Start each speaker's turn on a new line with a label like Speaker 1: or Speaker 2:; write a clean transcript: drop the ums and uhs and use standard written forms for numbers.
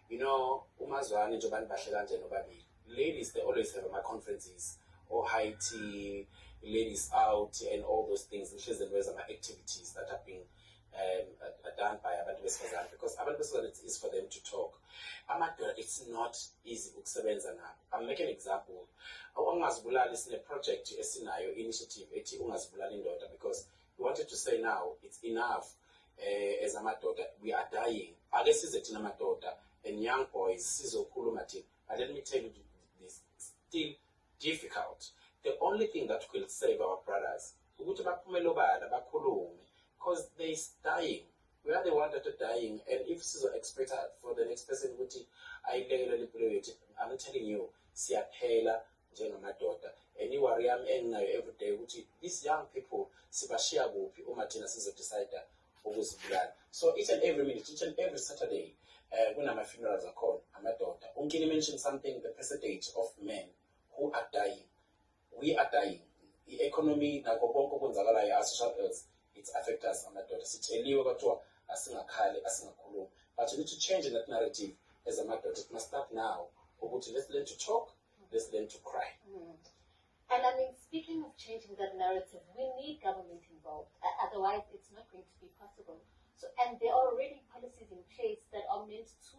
Speaker 1: You know, umazwane nje abantu bahle kanje nobabili. Ladies, they always have my conferences or high tea, ladies out, and all those things, which is the my activities that have been done by abantu besifazane, because abantu besifazane it is for them to talk. Amadoda, it's not easy ukusebenza nabo. I'm making an example. Ungazibulali sine project esinayo initiative ethi ungazibulali indoda, because we wanted to say now it's enough. As amadoda, we are dying. Ake size thina amadoda and young boys sizokhuluma thina. But let me tell you this, still difficult. The only thing that will save our brothers ukuthi baphumele obala bakhulume, because they is dying. We are the ones that are dying, and if sizo expect for the next person ukuthi ayilekele impilo yethu, I'm telling you siyaphela njengamadoda. And iworry yami enginayo every day ukuthi these young people sibashiya kuphi uma thina sizo decide ukuzibulala. So each and every minute, each and every Saturday, when my funerals are called, amadoda. Unkini mentioned something, the percentage of men who are dying. We are dying. The economy, nakho konke okwenzakalayo as social ills, it affects us amadoda. Sitsheliwe kwathiwa asingakhali, asingakhulumi. But you need to change that narrative as amadoda. It must start now. Ukuthi let's learn to talk, let's learn to cry.
Speaker 2: And I mean, speaking of changing that narrative, we need government involved. Otherwise, it's not going to be possible. So, and there are already policies in place that are meant to